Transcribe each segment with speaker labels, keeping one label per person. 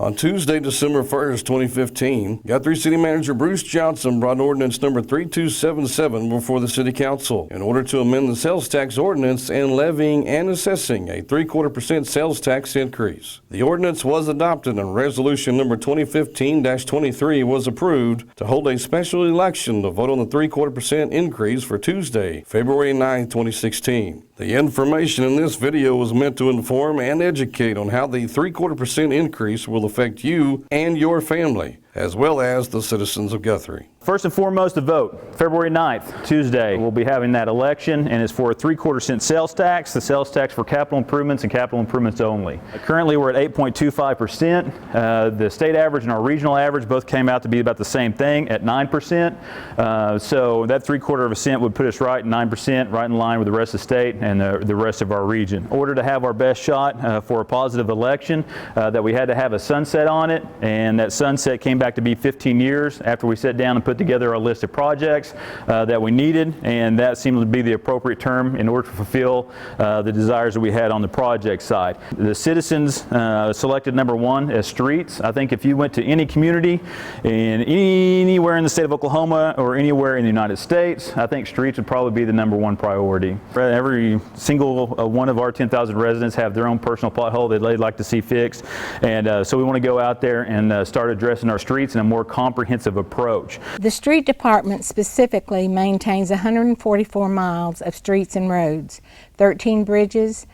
Speaker 1: On Tuesday, December 1st, 2015, Guthrie City Manager Bruce Johnson brought ordinance number 3277 before the City Council in order to amend the sales tax ordinance and levying and assessing a 3/4% sales tax increase. The ordinance was adopted and resolution number 2015-23 was approved to hold a special election to vote on the 3/4% increase for Tuesday, February 9, 2016. The information in this video was meant to inform and educate on how the 3/4% increase will affect you and your family, as well as the citizens of Guthrie.
Speaker 2: First and foremost, the vote. February 9th, Tuesday, we'll be having that election, and it's for a 3/4% sales tax, the sales tax for capital improvements and capital improvements only. Currently, we're at 8.25%. The state average and our regional average both came out to be about the same thing at 9%. So that 3/4% would put us right at 9%, right in line with the rest of the state and the rest of our region. In order to have our best shot for a positive election, that we had to have a sunset on it, and that sunset came back to be 15 years after we sat down and put together a list of projects that we needed, and that seemed to be the appropriate term in order to fulfill the desires that we had on the project side. The citizens selected number one as streets. I think if you went to any community in anywhere in the state of Oklahoma or anywhere in the United States, I think streets would probably be the number one priority. Every single one of our 10,000 residents have their own personal pothole that they'd like to see fixed, and so we want to go out there and start addressing our streets in a more comprehensive approach.
Speaker 3: The street department specifically maintains 144 miles of streets and roads, 13 bridges,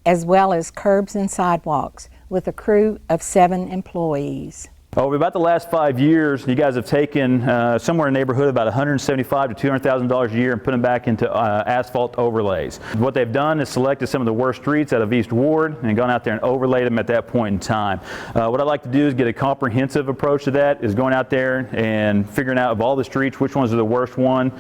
Speaker 3: as well as curbs and sidewalks, with a crew of 7 employees.
Speaker 2: Over about the last 5 years, you guys have taken somewhere in the neighborhood of about $175,000 to $200,000 a year and put them back into asphalt overlays. What they've done is selected some of the worst streets out of East Ward and gone out there and overlaid them at that point in time. What I'd like to do is get a comprehensive approach to that, is going out there and figuring out of all the streets which ones are the worst ones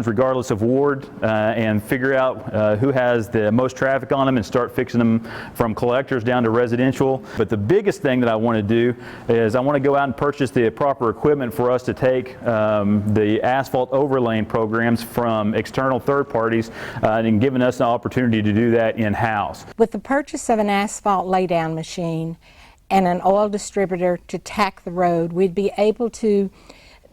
Speaker 2: regardless of ward, and figure out who has the most traffic on them and start fixing them from collectors down to residential. But the biggest thing that I want to do is I want to go out and purchase the proper equipment for us to take the asphalt overlaying programs from external third parties and giving us an opportunity to do that in-house.
Speaker 3: With the purchase of an asphalt laydown machine and an oil distributor to tack the road, we'd be able to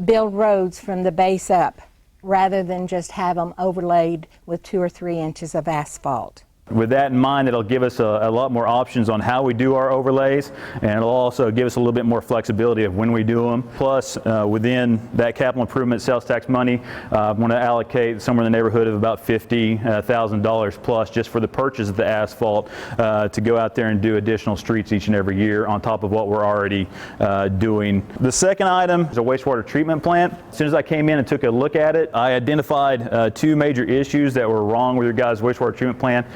Speaker 3: build roads from the base up rather than just have them overlaid with 2 or 3 inches of asphalt.
Speaker 2: With that in mind, it'll give us a lot more options on how we do our overlays, and it'll also give us a little bit more flexibility of when we do them. Plus, within that capital improvement sales tax money, I want to allocate somewhere in the neighborhood of about $50,000 plus just for the purchase of the asphalt to go out there and do additional streets each and every year on top of what we're already doing. The second item is a wastewater treatment plant. As soon as I came in and took a look at it, I identified 2 major issues that were wrong with your guys' wastewater treatment plant.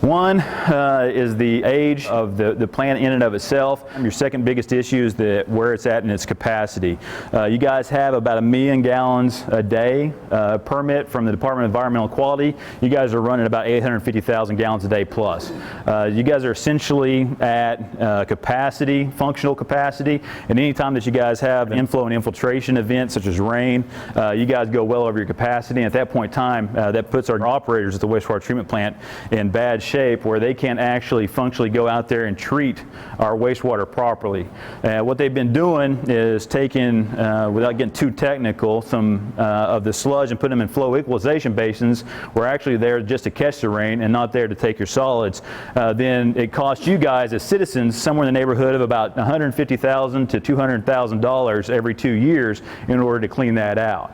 Speaker 2: One is the age of the plant in and of itself. Your second biggest issue is where it's at in its capacity. You guys have about 1 million gallons a day permit from the Department of Environmental Quality. You guys are running about 850,000 gallons a day plus. You guys are essentially at capacity, functional capacity, and any time that you guys have an inflow and infiltration event such as rain, you guys go well over your capacity, and at that point in time, that puts our operators at the wastewater treatment plant in bad shape where they can't actually functionally go out there and treat our wastewater properly. What they've been doing is taking, without getting too technical, some of the sludge and putting them in flow equalization basins where actually they're just to catch the rain and not there to take your solids. Then it costs you guys as citizens somewhere in the neighborhood of about $150,000 to $200,000 every 2 years in order to clean that out.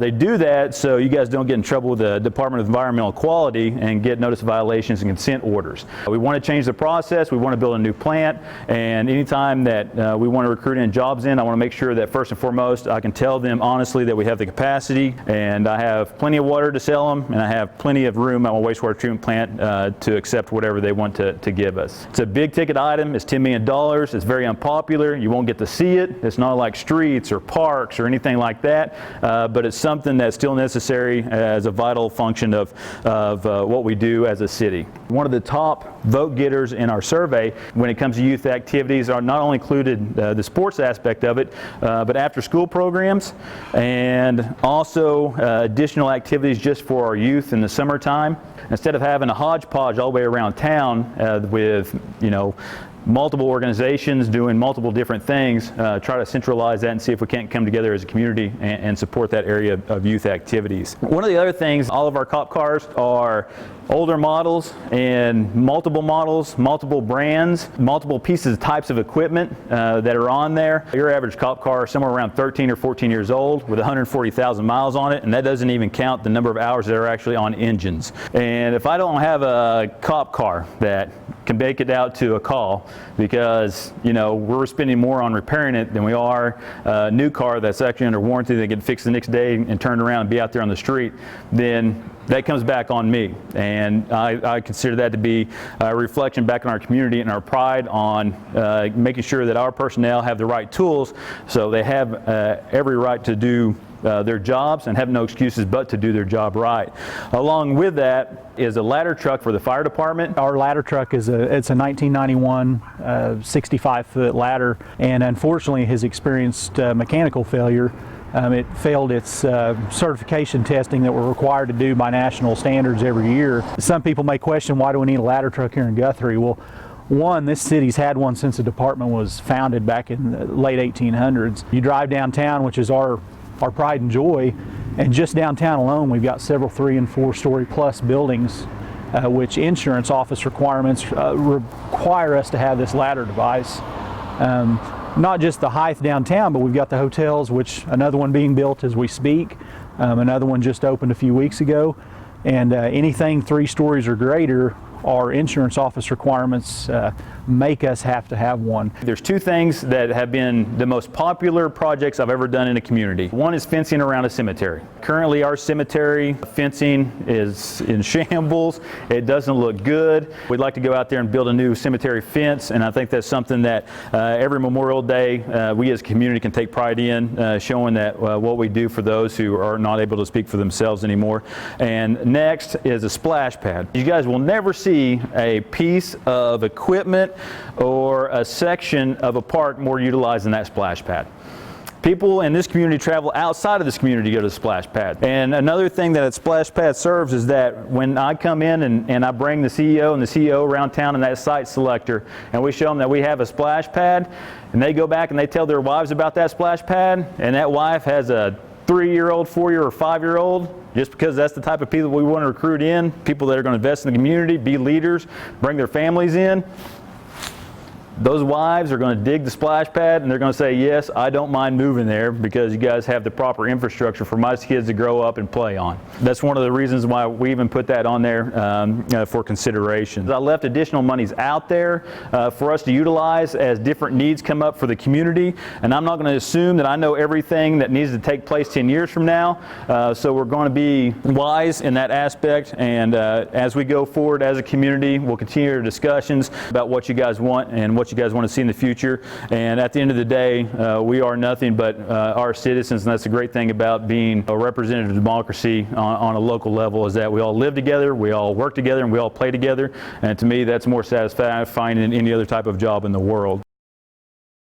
Speaker 2: They do that so you guys don't get in trouble with the Department of Environmental Quality and get notice of violations and consent orders. We want to change the process. We want to build a new plant, and anytime that we want to recruit in jobs in, I want to make sure that first and foremost I can tell them honestly that we have the capacity and I have plenty of water to sell them, and I have plenty of room at my wastewater treatment plant to accept whatever they want to give us. It's a big ticket item. It's $10 million. It's very unpopular. You won't get to see it. It's not like streets or parks or anything like that, but it's something that's still necessary as a vital function of what we do as a city. One of the top vote getters in our survey when it comes to youth activities are not only included the sports aspect of it, but after school programs and also additional activities just for our youth in the summertime. Instead of having a hodgepodge all the way around town with, multiple organizations doing multiple different things, try to centralize that and see if we can't come together as a community and support that area of youth activities. One of the other things, all of our cop cars are older models and multiple models, multiple brands, multiple pieces, types of equipment that are on there. Your average cop car is somewhere around 13 or 14 years old with 140,000 miles on it, and that doesn't even count the number of hours that are actually on engines. And if I don't have a cop car that can make it out to a call, because we're spending more on repairing it than we are a new car that's actually under warranty that can fix the next day and turn around and be out there on the street, then that comes back on me. And I consider that to be a reflection back on our community and our pride on making sure that our personnel have the right tools, so they have every right to do their jobs and have no excuses but to do their job right. Along with that is a ladder truck for the fire department.
Speaker 4: Our ladder truck it's a 1991 65-foot ladder, and unfortunately has experienced mechanical failure. It failed its certification testing that we're required to do by national standards every year. Some people may question, why do we need a ladder truck here in Guthrie? Well, one, this city's had one since the department was founded back in the late 1800s. You drive downtown, which is our pride and joy, and just downtown alone we've got several 3- and 4-story plus buildings which insurance office requirements require us to have this ladder device. Not just the height downtown, but we've got the hotels, which another one being built as we speak, another one just opened a few weeks ago, and anything 3 stories or greater, our insurance office requirements make us have to have one.
Speaker 2: There's 2 things that have been the most popular projects I've ever done in a community. One is fencing around a cemetery. Currently our cemetery fencing is in shambles. It doesn't look good. We'd like to go out there and build a new cemetery fence, and I think that's something that every Memorial Day we as a community can take pride in, showing that what we do for those who are not able to speak for themselves anymore. And next is a splash pad. You guys will never see a piece of equipment or a section of a park more utilized than that splash pad. People in this community travel outside of this community to go to the splash pad. And another thing that a splash pad serves is that when I come in and I bring the CEO and the CEO around town and that site selector, and we show them that we have a splash pad, and they go back and they tell their wives about that splash pad, and that wife has a 3-year-old, 4-year, or 5-year-old, just because that's the type of people we want to recruit in, people that are going to invest in the community, be leaders, bring their families in. Those wives are going to dig the splash pad and they're going to say, yes, I don't mind moving there because you guys have the proper infrastructure for my kids to grow up and play on. That's one of the reasons why we even put that on there for consideration. I left additional monies out there for us to utilize as different needs come up for the community, and I'm not going to assume that I know everything that needs to take place 10 years from now, so we're going to be wise in that aspect, and as we go forward as a community, we'll continue our discussions about what you guys want and what you guys want to see in the future. And at the end of the day, we are nothing but our citizens, and that's the great thing about being a representative democracy on a local level, is that we all live together, we all work together, and we all play together. And to me, that's more satisfying than any other type of job in the world.